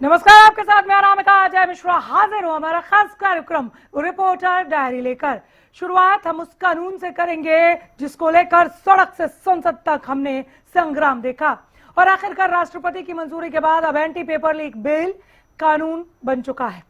नमस्कार, आपके साथ मैं अनामिका अजय मिश्रा हाजिर हूं हमारा खास कार्यक्रम रिपोर्टर डायरी लेकर। शुरुआत हम उस कानून से करेंगे जिसको लेकर सड़क से संसद तक हमने संग्राम देखा और आखिरकार राष्ट्रपति की मंजूरी के बाद अब एंटी पेपर लीक बिल कानून बन चुका है।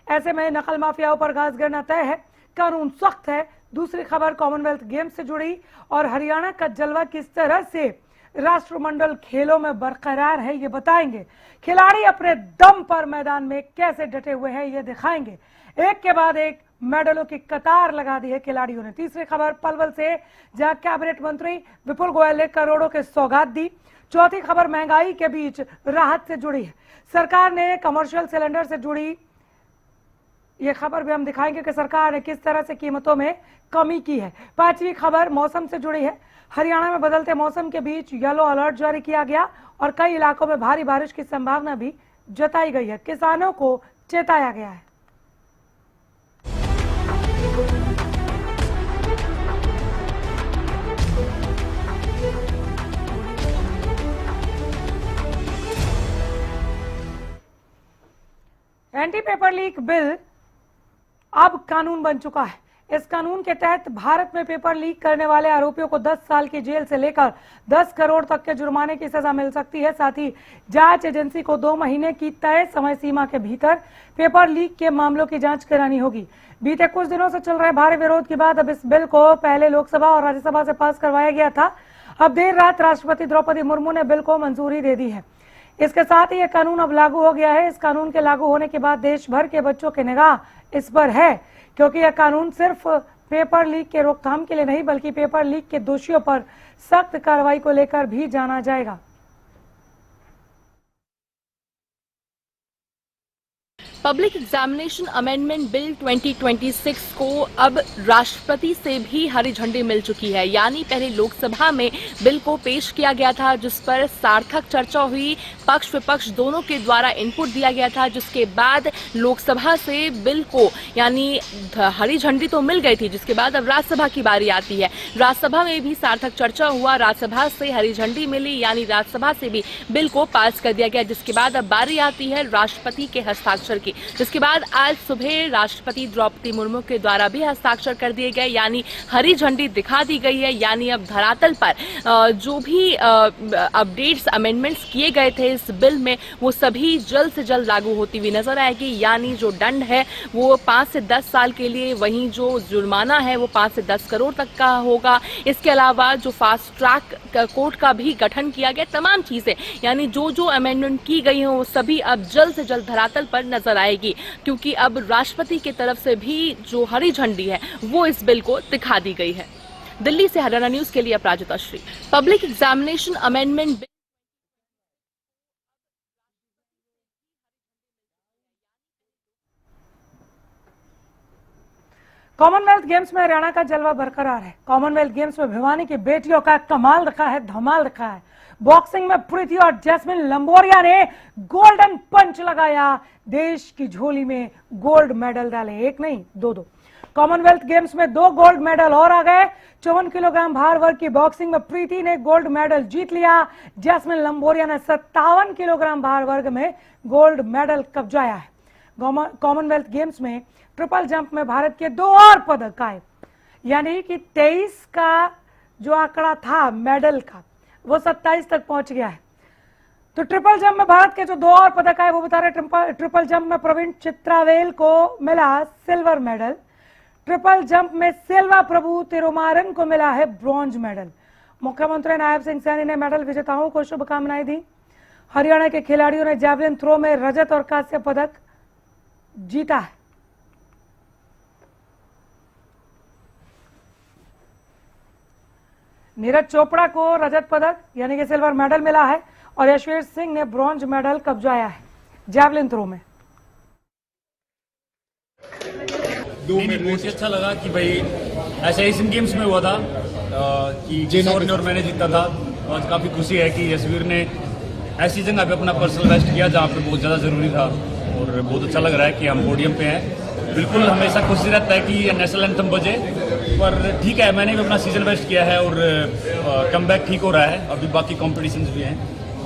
ऐसे में नकल माफियाओं पर घास गिरना तय है, कानून सख्त है। दूसरी खबर कॉमनवेल्थ गेम्स से जुड़ी और हरियाणा का जलवा किस तरह से राष्ट्रमंडल खेलों में बरकरार है ये बताएंगे। खिलाड़ी अपने दम पर मैदान में कैसे डटे हुए हैं ये दिखाएंगे। एक के बाद एक मेडलों की कतार लगा दी है खिलाड़ियों ने। तीसरी खबर पलवल से, जहां कैबिनेट मंत्री विपुल गोयल ने करोड़ों की सौगात दी। चौथी खबर महंगाई के बीच राहत से जुड़ी है, सरकार ने कमर्शियल सिलेंडर से जुड़ी ये खबर भी हम दिखाएंगे कि सरकार ने किस तरह से कीमतों में कमी की है। पांचवी खबर मौसम से जुड़ी है, हरियाणा में बदलते मौसम के बीच येलो अलर्ट जारी किया गया और कई इलाकों में भारी बारिश की संभावना भी जताई गई है, किसानों को चेताया गया है। एंटी पेपर लीक बिल अब कानून बन चुका है। इस कानून के तहत भारत में पेपर लीक करने वाले आरोपियों को 10 साल की जेल से लेकर 10 करोड़ तक के जुर्माने की सजा मिल सकती है। साथ ही जांच एजेंसी को 2 महीने की तय समय सीमा के भीतर पेपर लीक के मामलों की जांच करानी होगी। बीते कुछ दिनों से चल रहे भारी विरोध के बाद अब इस बिल को पहले लोकसभा और राज्यसभा से पास करवाया गया था। अब देर रात राष्ट्रपति द्रौपदी मुर्मू ने बिल को मंजूरी दे दी है। इसके साथ ही यह कानून अब लागू हो गया है। इस कानून के लागू होने के बाद देश भर के बच्चों की निगाह इस पर है, क्योंकि यह कानून सिर्फ पेपर लीक के रोकथाम के लिए नहीं बल्कि पेपर लीक के दोषियों पर सख्त कार्रवाई को लेकर भी जाना जाएगा। पब्लिक एग्जामिनेशन अमेंडमेंट बिल 2026 को अब राष्ट्रपति से भी हरी झंडी मिल चुकी है। यानी पहले लोकसभा में बिल को पेश किया गया था, जिस पर सार्थक चर्चा हुई, पक्ष विपक्ष दोनों के द्वारा इनपुट दिया गया था, जिसके बाद लोकसभा से बिल को यानी हरी झंडी तो मिल गई थी, जिसके बाद अब राज्यसभा की बारी आती है। राज्यसभा में भी सार्थक चर्चा हुआ, राज्यसभा से हरी झंडी मिली, यानी राज्यसभा से भी बिल को पास कर दिया गया, जिसके बाद अब बारी आती है राष्ट्रपति के हस्ताक्षर की। जिसके बाद आज सुबह राष्ट्रपति द्रौपदी मुर्मू के द्वारा भी हस्ताक्षर कर दिए गए, यानी हरी झंडी दिखा दी गई है। यानी अब धरातल पर जो भी अपडेट्स अमेंडमेंट्स किए गए थे इस बिल में, वो सभी जल्द से जल्द लागू होती हुई नजर आएगी। यानी जो दंड है वो 5 से 10 साल के लिए, वहीं जो जुर्माना है वो 5 से 10 करोड़ तक का होगा। इसके अलावा जो फास्ट ट्रैक कोर्ट का भी गठन किया गया, तमाम चीजें यानी जो जो अमेंडमेंट की गई हैं वो सभी अब जल्द से जल्द धरातल पर नजर आएगी, क्योंकि अब राष्ट्रपति की तरफ से भी जो हरी झंडी है वो इस बिल को दिखा दी गई है। दिल्ली से हरियाणा न्यूज के लिए Aparajita Shri. Public examination amendment bill commonwealth games में हरियाणा का जलवा बरकरार है। कॉमनवेल्थ गेम्स में भिवानी की बेटियों का कमाल रखा है, धमाल रखा है। बॉक्सिंग में प्रीति और जैस्मिन लंबोरिया ने गोल्डन पंच लगाया, देश की झोली में गोल्ड मेडल डाले, एक नहीं 2-2। कॉमनवेल्थ गेम्स में 2 गोल्ड मेडल और आ गए। 54 किलोग्राम भार वर्ग की बॉक्सिंग में प्रीति ने गोल्ड मेडल जीत लिया। जैस्मिन लंबोरिया ने 57 किलोग्राम भार वर्ग में गोल्ड मेडल कब्जाया है। कॉमनवेल्थ गेम्स में ट्रिपल जंप में भारत के 2 और पदक आए, यानी कि 23 का जो आंकड़ा था मेडल का वो 27 तक पहुंच गया है। तो ट्रिपल जंप में भारत के जो 2 और पदक आए वो बता रहे। ट्रिपल जंप में प्रवीण चित्रावेल को मिला सिल्वर मेडल। ट्रिपल जंप में सेल्वा प्रभु तिरुमारन को मिला है ब्रॉन्ज मेडल। मुख्यमंत्री नायब सिंह सैनी ने मेडल विजेताओं को शुभकामनाएं दी। हरियाणा के खिलाड़ियों ने जैवलिन थ्रो में रजत और कांस्य पदक जीता है। नीरज चोपड़ा को रजत पदक यानी कि सिल्वर मेडल मिला है और यशवीर सिंह ने ब्रॉन्ज मेडल कब्जाया है जैवलिन थ्रो में। बहुत ही अच्छा लगा कि भाई ऐसा एशियन गेम्स में हुआ था कि किशोर ने और मैंने जीता था। और काफ़ी खुशी है कि यशवीर ने ऐसी जगह पे अपना पर्सनल बेस्ट किया जहाँ पे बहुत ज़्यादा ज़रूरी था, और बहुत अच्छा लग रहा है कि हम पोडियम पे हैं। बिल्कुल हमेशा खुशी रहता है कि नेशनल एंथम बजे, पर ठीक है मैंने भी अपना सीजन बेस्ट किया है और कमबैक ठीक हो रहा है। अभी बाकी कॉम्पिटिशन्स भी हैं,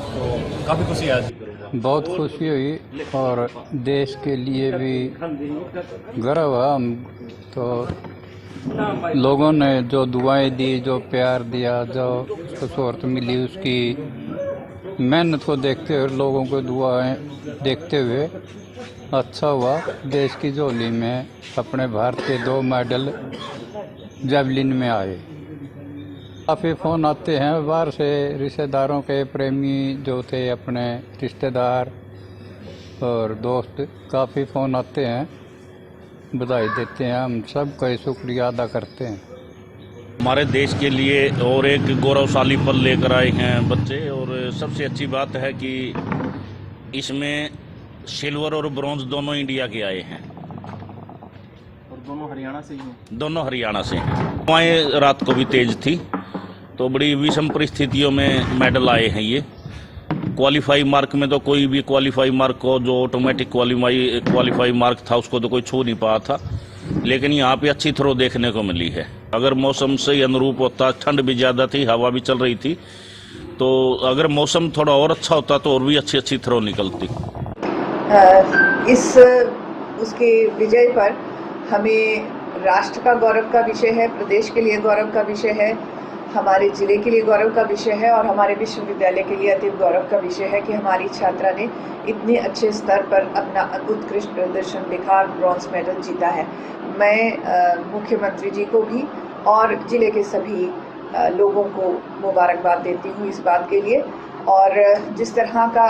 तो काफ़ी खुशी है आज। बहुत खुशी हुई और देश के लिए भी गर्व है। हम तो लोगों ने जो दुआएं दी, जो प्यार दिया, जो उसको शोहरत मिली, उसकी मेहनत को देखते हुए, लोगों को दुआएं देखते हुए अच्छा हुआ। देश की झोली में अपने भारत के 2 मेडल जेवलिन में आए। काफ़ी फ़ोन आते हैं बाहर से, रिश्तेदारों के, प्रेमी जो थे अपने रिश्तेदार और दोस्त, काफ़ी फ़ोन आते हैं, बधाई देते हैं। हम सबका शुक्रिया अदा करते हैं। हमारे देश के लिए और एक गौरवशाली पल लेकर आए हैं बच्चे, और सबसे अच्छी बात है कि इसमें सिल्वर और ब्रॉन्ज दोनों इंडिया के आए हैं और दोनों हरियाणा से ही हैं। दोनों हरियाणा से हैं। हवाएं रात को भी तेज थी, तो बड़ी विषम परिस्थितियों में मेडल आए हैं ये। क्वालिफाई मार्क में तो कोई भी क्वालिफाई मार्क को, जो ऑटोमेटिक क्वालिफाई मार्क था, उसको तो कोई छू नहीं पाया था, लेकिन यहाँ पे अच्छी थ्रो देखने को मिली है। अगर मौसम से अनुरूप होता, ठंड भी ज़्यादा थी, हवा भी चल रही थी, तो अगर मौसम थोड़ा और अच्छा होता तो और भी अच्छी थ्रो निकलती। उसके विजय पर हमें राष्ट्र का गौरव का विषय है, प्रदेश के लिए गौरव का विषय है, हमारे जिले के लिए गौरव का विषय है और हमारे विश्वविद्यालय के लिए अति गौरव का विषय है कि हमारी छात्रा ने इतने अच्छे स्तर पर अपना उत्कृष्ट प्रदर्शन दिखा, ब्रॉन्ज मेडल जीता है। मैं मुख्यमंत्री जी को भी और जिले के सभी लोगों को मुबारकबाद देती हूँ इस बात के लिए। और जिस तरह का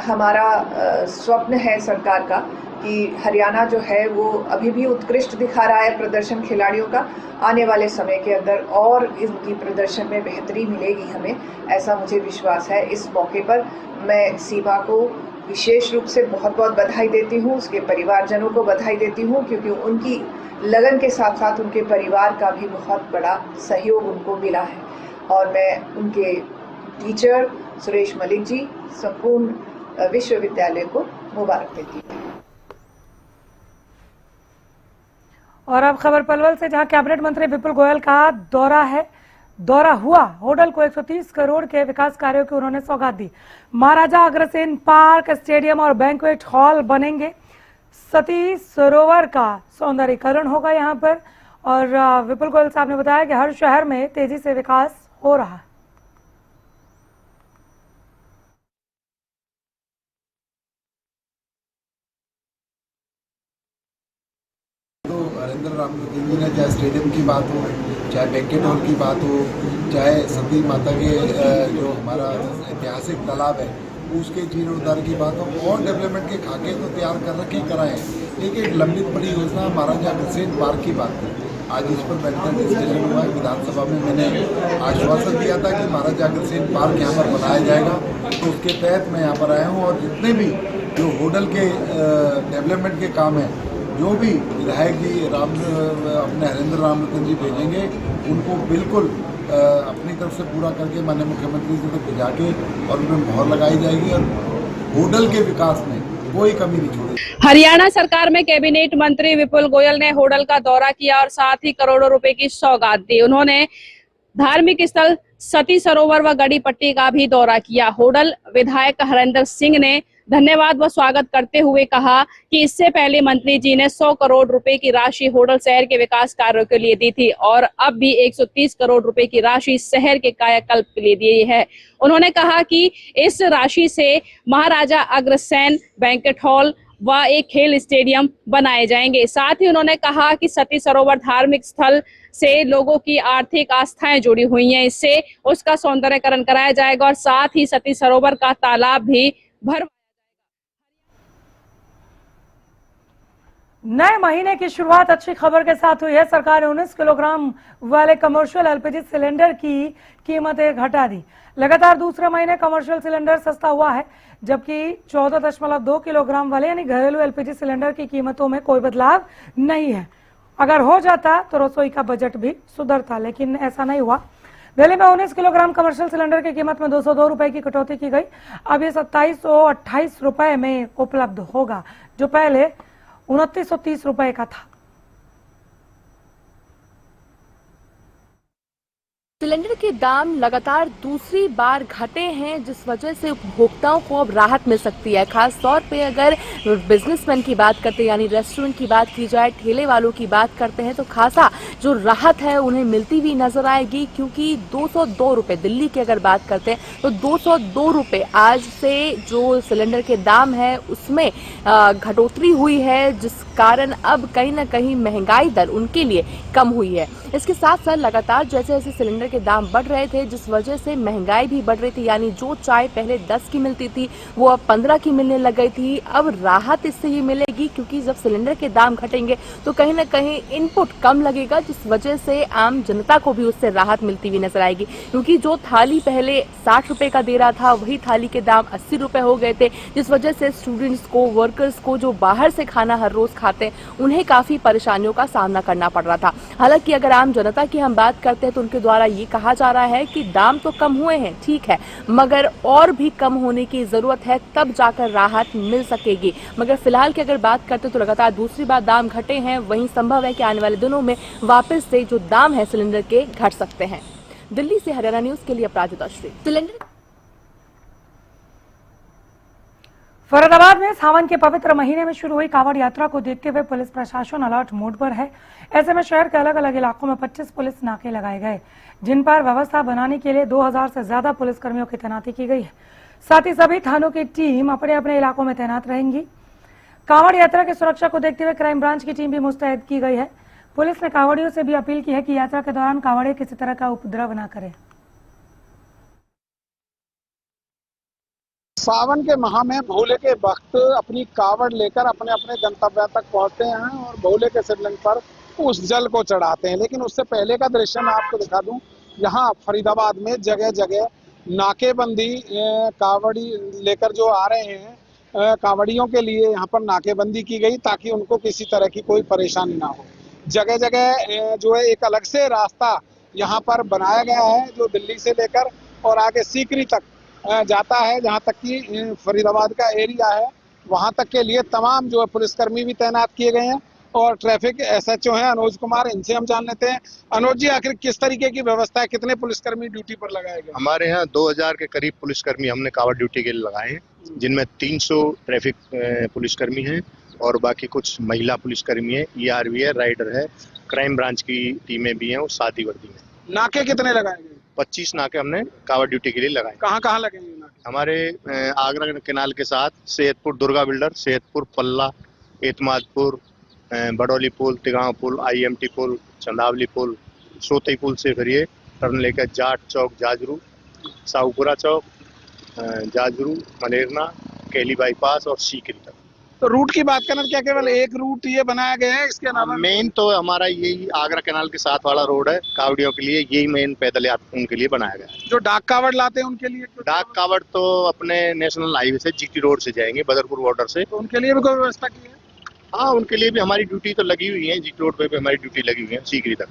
हमारा स्वप्न है सरकार का कि हरियाणा जो है वो अभी भी उत्कृष्ट दिखा रहा है प्रदर्शन खिलाड़ियों का, आने वाले समय के अंदर और इनकी प्रदर्शन में बेहतरी मिलेगी हमें, ऐसा मुझे विश्वास है। इस मौके पर मैं सीमा को विशेष रूप से बहुत बहुत बधाई देती हूँ, उसके परिवारजनों को बधाई देती हूँ, क्योंकि उनकी लगन के साथ साथ उनके परिवार का भी बहुत बड़ा सहयोग उनको मिला है। और मैं उनके टीचर सुरेश मलिक जी, संपूर्ण विश्वविद्यालय को मुबारक देती हूँ। और अब खबर पलवल से, जहां कैबिनेट मंत्री विपुल गोयल का दौरा हुआ। होडल को 130 करोड़ के विकास कार्यों की उन्होंने सौगात दी। महाराजा अग्रसेन पार्क, स्टेडियम और बैंक्वेट हॉल बनेंगे। सती सरोवर का सौंदर्यीकरण होगा यहां पर। और विपुल गोयल साहब ने बताया कि हर शहर में तेजी से विकास हो रहा है। हरेंद्र राम लोकन जी ने, चाहे स्टेडियम की बात हो, चाहे बैंकेट हॉल की बात हो, चाहे सती माता के जो हमारा ऐतिहासिक तालाब है उसके जीर्णोद्धार की बात हो, और डेवलपमेंट के खाके तो तैयार कर रखे कराए हैं। लेकिन एक लंबित बड़ी योजना महाराजा अग्रसेन पार्क की बात है, आज इस पर बैठकर डिस्कशन हुआ है। विधानसभा में मैंने आश्वासन दिया था कि महाराजा अग्रसेन पार्क यहाँ पर बनाया जाएगा, तो उसके तहत मैं यहाँ पर आया हूँ। और जितने भी जो होटल के डेवलपमेंट के काम हैं, जो भी विधायक जी अपने हरेंद्र राम लोकन जी भेजेंगे, उनको बिल्कुल अपनी तरफ से पूरा करके माननीय मुख्यमंत्री जी तक भिजा के और उनमें मोहर लगाई जाएगी और होटल के विकास में कोई कमी नहीं छोड़ेगी। हरियाणा सरकार में कैबिनेट मंत्री विपुल गोयल ने होडल का दौरा किया और साथ ही करोड़ों रुपए की सौगात दी। उन्होंने धार्मिक स्थल सती सरोवर व गड़ी पट्टी का भी दौरा किया। होडल विधायक हरेंद्र सिंह ने धन्यवाद व स्वागत करते हुए कहा कि इससे पहले मंत्री जी ने 100 करोड़ रुपए की राशि होडल शहर के विकास कार्यों के लिए दी थी और अब भी 130 करोड़ रुपए की राशि शहर के कायाकल्प के लिए दी है। उन्होंने कहा कि इस राशि से महाराजा अग्रसेन बैंकेट हॉल व एक खेल स्टेडियम बनाए जाएंगे। साथ ही उन्होंने कहा कि सती सरोवर धार्मिक स्थल से लोगों की आर्थिक आस्थाएं जुड़ी हुई हैं, इससे उसका सौंदर्यीकरण कराया जाएगा और साथ ही सती सरोवर का तालाब भी भर। नए महीने की शुरुआत अच्छी खबर के साथ हुई है। सरकार ने 19 किलोग्राम वाले कमर्शियल एलपीजी सिलेंडर की कीमतें घटा दी। लगातार दूसरे महीने कमर्शियल सिलेंडर सस्ता हुआ है, जबकि 14.2 किलोग्राम वाले यानी घरेलू एलपीजी सिलेंडर की कीमतों में कोई बदलाव नहीं है। अगर हो जाता तो रसोई का बजट भी सुधरता, लेकिन ऐसा नहीं हुआ। दिल्ली में 19 किलोग्राम कमर्शियल सिलेंडर की कीमत में 202 रुपए की कटौती की गई। अब ये 2728 रुपए में उपलब्ध होगा, जो पहले 2930 रुपए का था। सिलेंडर के दाम लगातार दूसरी बार घटे हैं, जिस वजह से उपभोक्ताओं को अब राहत मिल सकती है। खास तौर पे अगर बिजनेसमैन की बात करते हैं, यानी रेस्टोरेंट की बात की जाए, ठेले वालों की बात करते हैं, तो खासा जो राहत है उन्हें मिलती हुई नजर आएगी, क्योंकि 202 रुपए, दिल्ली की अगर बात करते हैं तो 202 रुपए आज से जो सिलेंडर के दाम है उसमें घटोतरी हुई है, जिस कारण अब कहीं ना कहीं महंगाई दर उनके लिए कम हुई है। इसके साथ साथ लगातार जैसे जैसे सिलेंडर के दाम बढ़ रहे थे, जिस वजह से महंगाई भी बढ़ रही थी, यानी जो चाय पहले 10 की मिलती थी वो अब 15 की मिलने लग गई थी। अब राहत इससे ही मिलेगी, क्योंकि जब सिलेंडर के दाम घटेंगे तो कहीं ना कहीं इनपुट कम लगेगा, जिस वजह से आम जनता को भी उससे राहत मिलती हुई नजर आएगी। क्योंकि जो थाली पहले 60 रुपए का दे रहा था, वही थाली के दाम 80 रुपए हो गए थे, जिस वजह से स्टूडेंट्स को, वर्कर्स को जो बाहर से खाना हर रोज खाते हैं, उन्हें काफी परेशानियों का सामना करना पड़ रहा था। हालांकि अगर आम जनता की हम बात करते हैं तो उनके द्वारा ये कहा जा रहा है कि दाम तो कम हुए हैं, ठीक है, मगर और भी कम होने की जरूरत है, तब जाकर राहत मिल सकेगी। मगर फिलहाल की अगर बात करते तो लगातार दूसरी बार दाम घटे हैं, वहीं संभव है कि आने वाले दिनों में वापस से जो दाम है सिलेंडर के घट सकते हैं। दिल्ली से हरियाणा न्यूज के लिए अपराजिता श्री। सिलेंडर फरीदाबाद में सावन के पवित्र महीने में शुरू हुई कांवड़ यात्रा को देखते हुए पुलिस प्रशासन अलर्ट मोड पर है। ऐसे में शहर के अलग अलग इलाकों में 25 पुलिस नाके लगाए गए, जिन पर व्यवस्था बनाने के लिए 2000 से ज्यादा पुलिसकर्मियों की तैनाती की गई है। साथ ही सभी थानों की टीम अपने अपने इलाकों में तैनात रहेंगी। कांवड़ यात्रा की सुरक्षा को देखते हुए क्राइम ब्रांच की टीम भी मुस्तैद की गई है। पुलिस ने कांवड़ियों से भी अपील की है कि यात्रा के दौरान कांवड़िए किसी तरह का उपद्रव न करें। सावन के माह में भोले के भक्त अपनी कावड़ लेकर अपने अपने गंतव्य तक पहुंचते हैं और भोले के शिवलिंग पर उस जल को चढ़ाते हैं। लेकिन उससे पहले का दृश्य मैं आपको दिखा दूं, यहाँ फरीदाबाद में जगह जगह नाकेबंदी, कावड़ी लेकर जो आ रहे हैं कावड़ियों के लिए यहाँ पर नाकेबंदी की गई, ताकि उनको किसी तरह की कोई परेशानी ना हो। जगह जगह जो है एक अलग से रास्ता यहाँ पर बनाया गया है, जो दिल्ली से लेकर और आगे सीकरी तक जाता है। जहाँ तक कि फरीदाबाद का एरिया है, वहाँ तक के लिए तमाम जो है पुलिसकर्मी भी तैनात किए गए हैं। और ट्रैफिक SHO हैं अनुज कुमार, इनसे हम जान लेते हैं। अनुज जी, आखिर किस तरीके की व्यवस्था है, कितने पुलिसकर्मी ड्यूटी पर लगाए गए? हमारे यहाँ 2000 के करीब पुलिसकर्मी हमने कावड़ ड्यूटी के लिए लगाए हैं, जिनमें 300 ट्रैफिक पुलिसकर्मी हैं और बाकी कुछ महिला पुलिसकर्मी है, ERV है, राइडर है, क्राइम ब्रांच की टीमें भी हैं और सादी वर्दी में। नाके कितने लगाए गए? 25 नाके हमने कावड़ ड्यूटी के लिए लगाए। कहाँ कहाँ लगेंगे नाके? हमारे आगरा केनाल के साथ सेहतपुर दुर्गा बिल्डर, सेहतपुर, पल्ला, एतमादपुर, बडौली पुल, तिगांव पुल, IMT पुल, चंदावली पुल, सोतई पुल से फिर ये टर्न लेकर जाट चौक, जाजरू, साहूपुरा चौक, जाजरू, मलेरना, केली बाईपास और सीकरी तक। तो रूट की बात करें, क्या केवल एक रूट ये बनाया गया है? इसके अलावा मेन तो हमारा यही आगरा कैनाल के साथ वाला रोड है, कावड़ियों के लिए यही मेन पैदल यात्रा उनके लिए बनाया गया है। जो डाक कावड़ लाते हैं उनके लिए? डाक कावड़ तो अपने नेशनल हाईवे से GT रोड से जाएंगे, बदरपुर बॉर्डर से, तो उनके लिए भी कोई व्यवस्था की है? हाँ, उनके लिए भी हमारी ड्यूटी तो लगी हुई है, GT रोड पे हमारी ड्यूटी लगी हुई है सीकरी तक।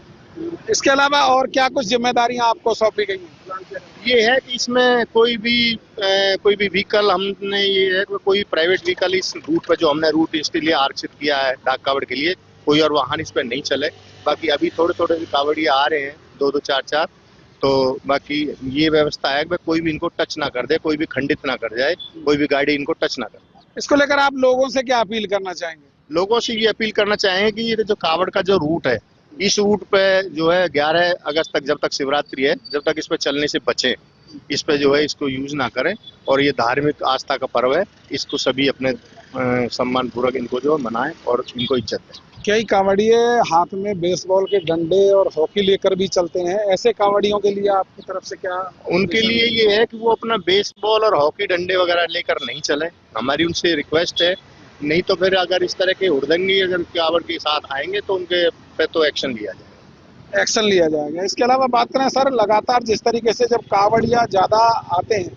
इसके अलावा और क्या कुछ जिम्मेदारियां आपको सौंपी गई हैं? ये है कि इसमें कोई भी व्हीकल, हमने ये है कि कोई प्राइवेट व्हीकल इस रूट पर, जो हमने रूट इसके लिए आरक्षित किया है डाक कावड़ के लिए, कोई और वाहन इस पर नहीं चले। बाकी अभी थोड़े थोड़े कावड़िया आ रहे हैं, 2-2, 4-4, तो बाकी ये व्यवस्था है कि कोई भी इनको टच ना कर दे, कोई भी खंडित ना कर जाए, कोई भी गाड़ी इनको टच ना करे। इसको लेकर आप लोगों से क्या अपील करना चाहेंगे? लोगों से ये अपील करना चाहेंगे कि ये जो कावड़ का जो रूट है, इस रूट पे जो है 11 अगस्त तक, जब तक शिवरात्रि है, जब तक इस पे चलने से बचें, इस पे जो है इसको यूज ना करें। और ये धार्मिक आस्था का पर्व है, इसको सभी अपने सम्मान पूर्वक इनको जो मनाएं और इनको इज्जत दें। कई कावड़िए हाथ में बेसबॉल के डंडे और हॉकी लेकर भी चलते हैं, ऐसे कावड़ियों के लिए आपकी तरफ से क्या? उनके लिए ये है कि वो अपना बेसबॉल और हॉकी डंडे वगैरह लेकर नहीं चले, हमारी उनसे रिक्वेस्ट है। नहीं तो फिर अगर इस तरह के हुड़दंगी अगर कावड़ के साथ आएंगे तो उनके पे तो एक्शन लिया जाएगा। एक्शन लिया जाएगा। इसके अलावा बात करें सर, लगातार जिस तरीके से जब कावड़िया ज्यादा आते हैं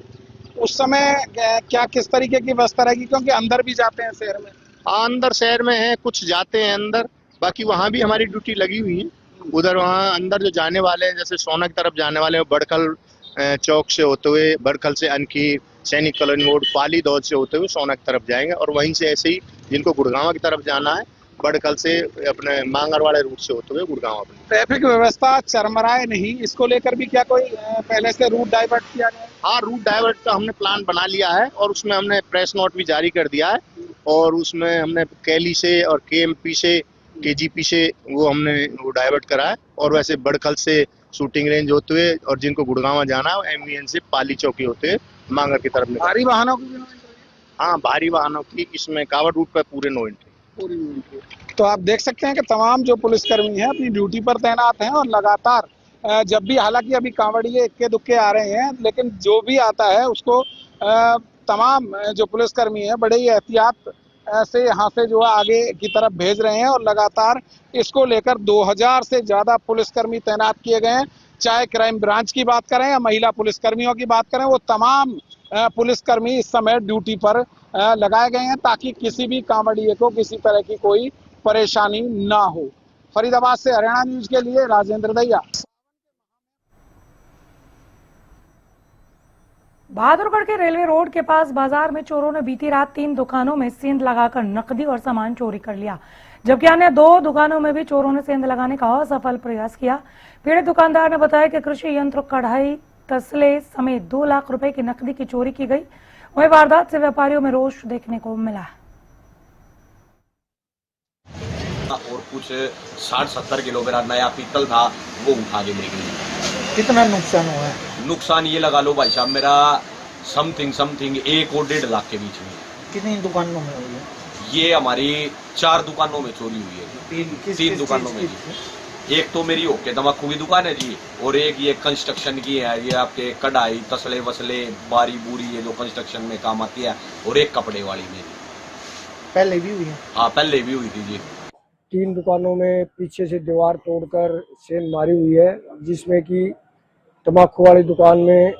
उस समय क्या किस तरीके की व्यवस्था रहेगी, क्योंकि अंदर भी जाते हैं शहर में? हाँ, अंदर शहर में है, कुछ जाते हैं अंदर, बाकी वहाँ भी हमारी ड्यूटी लगी हुई है। उधर वहाँ अंदर जो जाने वाले हैं, जैसे सोना की तरफ जाने वाले हैं, बड़खल चौक से होते हुए, बड़खल से अनखीर, सैनिक कॉलोनी मोड़, पाली दौद से होते हुए सोना की तरफ जाएंगे। और वहीं से ऐसे ही जिनको गुड़गांव की तरफ जाना है बड़कल से अपने मांगरवाड़े रूट से होते हुए गुड़गांव अपने। ट्रैफिक व्यवस्था चरमराए नहीं, इसको लेकर भी क्या कोई पहले से रूट डाइवर्ट किया गया है? हाँ, रूट डाइवर्ट का हमने प्लान बना लिया है और उसमें हमने प्रेस नोट भी जारी कर दिया है और उसमें हमने कैली से और केएमपी से केजीपी से वो हमने वो डाइवर्ट करा है और वैसे बड़कल से शूटिंग रेंज होते हुए और जिनको गुड़गांव जाना है एमवीएन से पाली चौकी होते हुए मांगर की तरफ निकल। भारी वाहनों की भी नो एंट्री? हाँ, भारी वाहनों की इसमें कावड़ रूट पर पूरे नो एंट्री। पूरी नो एंट्री। तो आप देख सकते हैं कि तमाम जो पुलिसकर्मी हैं अपनी ड्यूटी पर तैनात हैं और लगातार जब भी, हालांकि अभी कांवड़िए इक्के दुक्के आ रहे हैं, लेकिन जो भी आता है उसको तमाम जो पुलिसकर्मी हैं बड़े ही एहतियात से यहाँ से जो है आगे की तरफ भेज रहे हैं और लगातार इसको लेकर 2000 से ज्यादा पुलिसकर्मी तैनात किए गए हैं। चाहे क्राइम ब्रांच की बात करें या महिला पुलिसकर्मियों की बात करें, वो तमाम पुलिसकर्मी इस समय ड्यूटी पर लगाए गए हैं ताकि किसी भी कांवड़िए को किसी तरह की कोई परेशानी ना हो। फरीदाबाद से हरियाणा न्यूज के लिए राजेंद्र दैया। बहादुरगढ़ के रेलवे रोड के पास बाजार में चोरों ने बीती रात 3 दुकानों में सेंध लगाकर नकदी और सामान चोरी कर लिया, जबकि अन्य 2 दुकानों में भी चोरों ने सेंध लगाने का असफल प्रयास किया। पीड़ित दुकानदार ने बताया कि कृषि यंत्र, कढ़ाई, तसले समेत 2 लाख रुपए की नकदी की चोरी की गई। वहीं वारदात से व्यापारियों में रोष देखने को मिला है। और कुछ 60-70 किलो का नया पीतल था वो उठा के ले गई। कितना नुकसान हुआ है? नुकसान ये लगा लो भाई साहब, मेरा समथिंग 1 और 1.5 लाख के बीच में। कितनी दुकानों में हुई है? ये हमारी 4 दुकानों में चोरी हुई है। 3 दुकानों में जी। एक तो मेरी ओके तम्बाकू की दुकान है जी, और एक ये कंस्ट्रक्शन की है, ये आपके कढ़ाई, तसले वसले, बारी बूरी, ये जो कंस्ट्रक्शन में काम आती है, और एक कपड़े वाली में। पहले भी हुई है? हाँ, पहले भी हुई थी जी। 3 दुकानों में पीछे से दीवार तोड़कर सेंध मारी हुई है, जिसमें कि तम्बाकू वाली दुकान में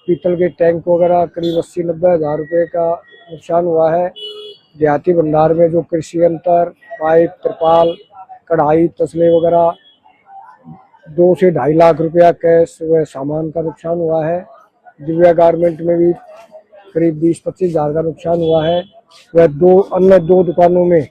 पीतल के टैंक वगैरह करीब 80-90 हज़ार रुपये का नुकसान हुआ है। देहाती भंडार में जो कृषि यंत्र, पाइप, त्रिपाल, कढ़ाई, तसले वगैरह 2 से 2.5 लाख रुपया कैश व सामान का नुकसान हुआ है। दिव्या गारमेंट में भी करीब 20-25 हज़ार का नुकसान हुआ है। वह अन्य 2 दुकानों में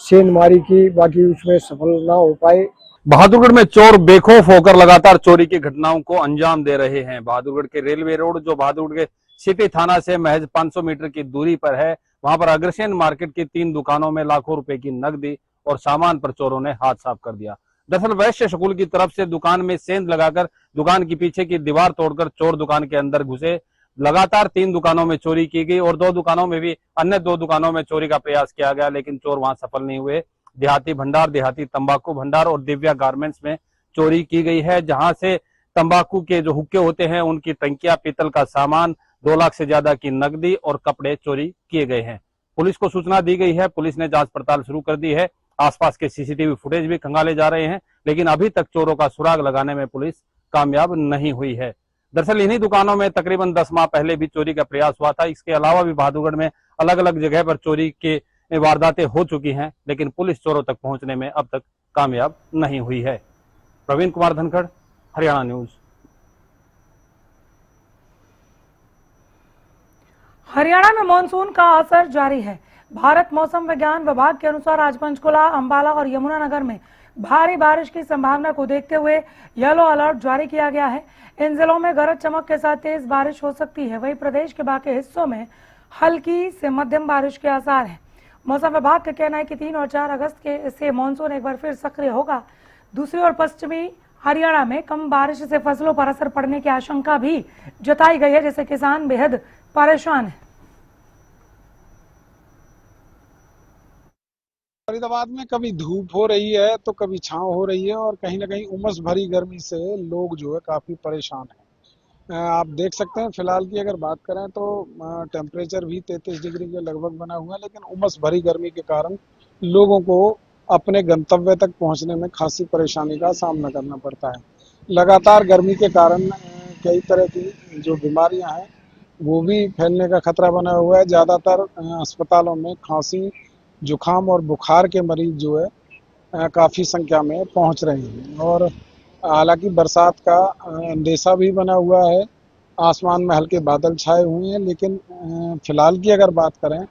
सेंध मारी की, बाकी उसमें सफल ना हो पाए। बहादुरगढ़ में चोर बेखौफ होकर लगातार चोरी की घटनाओं को अंजाम दे रहे हैं। बहादुरगढ़ के रेलवे रोड, जो बहादुरगढ़ के सिटी थाना से महज 500 मीटर की दूरी पर है, वहां पर अग्रसेन मार्केट की 3 दुकानों में लाखों रुपए की नकदी और सामान पर चोरों ने हाथ साफ कर दिया। दरअसल वैश्य स्कूल की तरफ से दुकान में सेंध लगाकर दुकान की पीछे की दीवार तोड़कर चोर दुकान के अंदर घुसे। लगातार 3 दुकानों में चोरी की गई और 2 दुकानों में भी, अन्य 2 दुकानों में चोरी का प्रयास किया गया, लेकिन चोर वहां सफल नहीं हुए। देहाती भंडार, देहाती तंबाकू भंडार और दिव्या गारमेंट्स में चोरी की गई है, जहां से तंबाकू के जो हुक्के होते हैं उनकी टंकियां, पीतल का सामान, 2 लाख से ज्यादा की नकदी और कपड़े चोरी किए गए हैं। पुलिस को सूचना दी गई है, पुलिस ने जांच पड़ताल शुरू कर दी है। आसपास के सीसीटीवी फुटेज भी खंगाले जा रहे हैं, लेकिन अभी तक चोरों का सुराग लगाने में पुलिस कामयाब नहीं हुई है। दरअसल इन्हीं दुकानों में तकरीबन 10 माह पहले भी चोरी का प्रयास हुआ था। इसके अलावा भी बहादुरगढ़ में अलग अलग जगह पर चोरी के वारदातें हो चुकी हैं, लेकिन पुलिस चोरों तक पहुंचने में अब तक कामयाब नहीं हुई है। प्रवीण कुमार धनखड़, हरियाणा न्यूज। हरियाणा में मानसून का असर जारी है। भारत मौसम विज्ञान विभाग के अनुसार आज पंचकुला, अंबाला और यमुनानगर में भारी बारिश की संभावना को देखते हुए येलो अलर्ट जारी किया गया है। इन जिलों में गरज चमक के साथ तेज बारिश हो सकती है। वहीं प्रदेश के बाकी हिस्सों में हल्की से मध्यम बारिश के आसार हैं। मौसम विभाग का कहना है कि 3 और 4 अगस्त के से मानसून एक बार फिर सक्रिय होगा। दूसरी ओर पश्चिमी हरियाणा में कम बारिश से फसलों पर असर पड़ने की आशंका भी जताई गई है, जिससे किसान बेहद परेशान हैं। फरीदाबाद में कभी धूप हो रही है तो कभी छांव हो रही है और कहीं ना कहीं उमस भरी गर्मी से लोग जो है काफी परेशान हैं। आप देख सकते हैं फिलहाल की अगर बात करें तो टेम्परेचर भी 33 डिग्री के लगभग बना हुआ है, लेकिन उमस भरी गर्मी के कारण लोगों को अपने गंतव्य तक पहुंचने में खासी परेशानी का सामना करना पड़ता है। लगातार गर्मी के कारण कई तरह की जो बीमारियां हैं वो भी फैलने का खतरा बना हुआ है। ज़्यादातर अस्पतालों में खांसी, जुखाम और बुखार के मरीज जो है काफ़ी संख्या में पहुंच रहे हैं और हालांकि बरसात का अंदेशा भी बना हुआ है। आसमान में हल्के बादल छाए हुए हैं, लेकिन फिलहाल की अगर बात करें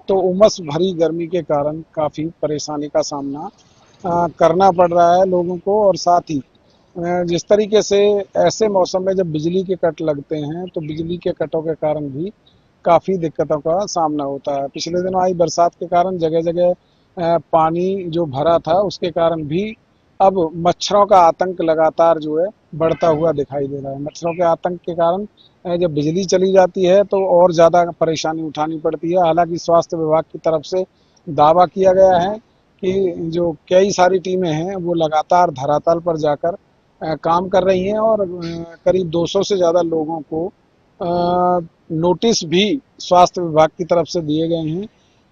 तो उमस भरी गर्मी के कारण काफ़ी परेशानी का सामना करना पड़ रहा है लोगों को। और साथ ही जिस तरीके से ऐसे मौसम में जब बिजली के कट लगते हैं तो बिजली के कटों के कारण भी काफ़ी दिक्कतों का सामना होता है। पिछले दिनों आई बरसात के कारण जगह जगह पानी जो भरा था उसके कारण भी अब मच्छरों का आतंक लगातार जो है बढ़ता हुआ दिखाई दे रहा है। मच्छरों के आतंक के कारण जब बिजली चली जाती है तो और ज़्यादा परेशानी उठानी पड़ती है। हालांकि स्वास्थ्य विभाग की तरफ से दावा किया गया है कि जो कई सारी टीमें हैं वो लगातार धरातल पर जाकर काम कर रही हैं और करीब 200 से ज़्यादा लोगों को नोटिस भी स्वास्थ्य विभाग की तरफ से दिए गए हैं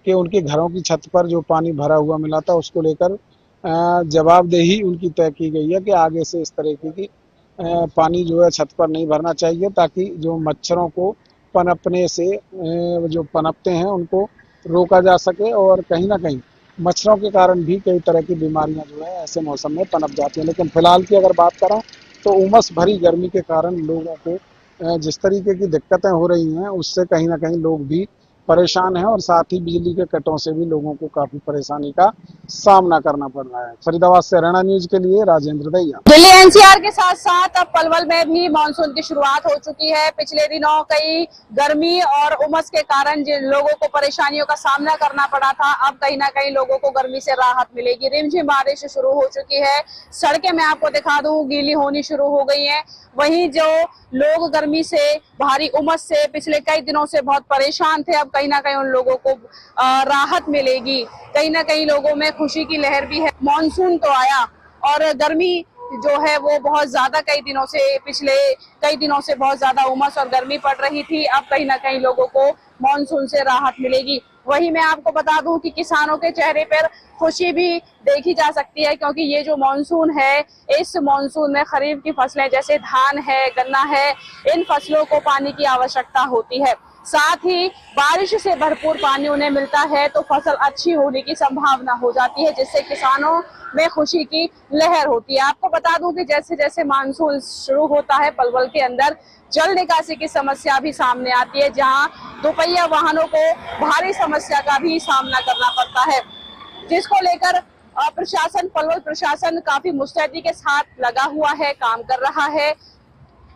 कि उनके घरों की छत पर जो पानी भरा हुआ मिला था उसको लेकर जवाबदेही उनकी तय की गई है कि आगे से इस तरीके की पानी जो है छत पर नहीं भरना चाहिए, ताकि जो मच्छरों को पनपने से जो पनपते हैं उनको रोका जा सके। और कहीं ना कहीं मच्छरों के कारण भी कई तरह की बीमारियां जो है ऐसे मौसम में पनप जाती हैं। लेकिन फिलहाल की अगर बात करें तो उमस भरी गर्मी के कारण लोगों को जिस तरीके की दिक्कतें हो रही हैं उससे कहीं ना कहीं लोग भी परेशान हैं और साथ ही बिजली के कटों से भी लोगों को काफी परेशानी का सामना करना पड़ रहा है। फरीदाबाद से हरियाणा न्यूज के लिए राजेंद्र दैया। दिल्ली एनसीआर के साथ साथ अब पलवल में भी मानसून की शुरुआत हो चुकी है। पिछले दिनों कई गर्मी और उमस के कारण जिन लोगों को परेशानियों का सामना करना पड़ा था, अब कहीं ना कहीं लोगों को गर्मी से राहत मिलेगी। रिमझिम बारिश शुरू हो चुकी है, सड़कें मैं आपको दिखा दूं गीली होनी शुरू हो गई हैं। वहीं जो लोग गर्मी से, भारी उमस से पिछले कई दिनों से बहुत परेशान थे, अब कहीं ना कहीं उन लोगों को राहत मिलेगी। कहीं ना कहीं लोगों में खुशी की लहर भी है। मॉनसून तो आया और गर्मी जो है वो बहुत ज्यादा पिछले कई दिनों से बहुत ज्यादा उमस और गर्मी पड़ रही थी। अब कहीं ना कहीं लोगों को मॉनसून से राहत मिलेगी। वहीं मैं आपको बता दूं कि किसानों के चेहरे पर खुशी भी देखी जा सकती है, क्योंकि ये जो मॉनसून है, इस मॉनसून में खरीफ की फसलें जैसे धान है, गन्ना है, इन फसलों को पानी की आवश्यकता होती है। साथ ही बारिश से भरपूर पानी उन्हें मिलता है तो फसल अच्छी होने की संभावना हो जाती है, जिससे किसानों में खुशी की लहर होती है। आपको बता दूं कि जैसे जैसे मानसून शुरू होता है, पलवल के अंदर जल निकासी की समस्या भी सामने आती है, जहां दोपहिया वाहनों को भारी समस्या का भी सामना करना पड़ता है, जिसको लेकर प्रशासन, पलवल प्रशासन काफी मुस्तैदी के साथ लगा हुआ है, काम कर रहा है।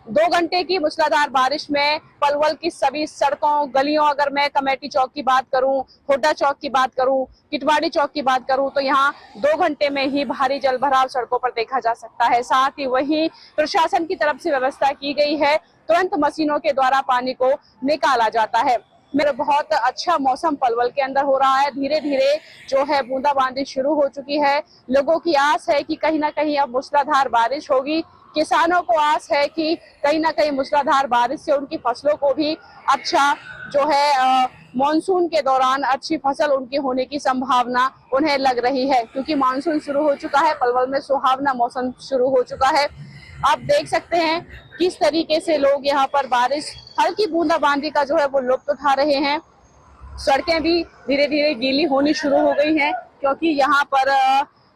2 घंटे की मूसलाधार बारिश में पलवल की सभी सड़कों, गलियों, अगर मैं कमेटी चौक की बात करूं, हुड्डा चौक की बात करूं, किटवाड़ी चौक की बात करूं, तो यहाँ 2 घंटे में ही भारी जल भराव सड़कों पर देखा जा सकता है। साथ ही वही प्रशासन की तरफ से व्यवस्था की गई है, तुरंत मशीनों के द्वारा पानी को निकाला जाता है। मेरा बहुत अच्छा मौसम पलवल के अंदर हो रहा है। धीरे धीरे जो है बूंदाबांदी शुरू हो चुकी है। लोगों की आस है कि कहीं ना कहीं अब मूसलाधार बारिश होगी। किसानों को आस है कि कहीं ना कहीं मूसलाधार बारिश से उनकी फसलों को भी अच्छा जो है मॉनसून के दौरान अच्छी फसल उनकी होने की संभावना उन्हें लग रही है, क्योंकि मानसून शुरू हो चुका है। पलवल में सुहावना मौसम शुरू हो चुका है। आप देख सकते हैं किस तरीके से लोग यहाँ पर बारिश, हल्की बूंदाबांदी का जो है वो लुत्फ उठा रहे हैं। सड़कें भी धीरे धीरे गीली होनी शुरू हो गई हैं, क्योंकि यहाँ पर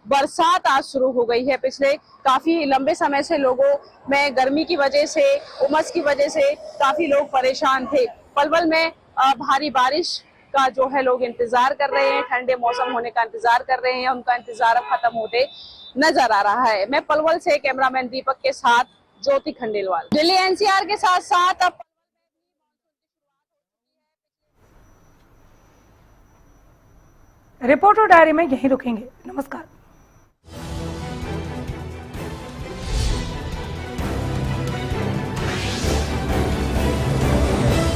बरसात आज शुरू हो गई है। पिछले काफी लंबे समय से लोगों में गर्मी की वजह से, उमस की वजह से काफी लोग परेशान थे। पलवल में भारी बारिश का जो है लोग इंतजार कर रहे हैं, ठंडे मौसम होने का इंतजार कर रहे हैं। उनका इंतजार अब खत्म होते नजर आ रहा है। मैं पलवल से कैमरामैन दीपक के साथ ज्योति खंडेलवाल। दिल्ली एनसीआर के साथ साथ अब रिपोर्टर डायरी में यहीं रुकेंगे। नमस्कार।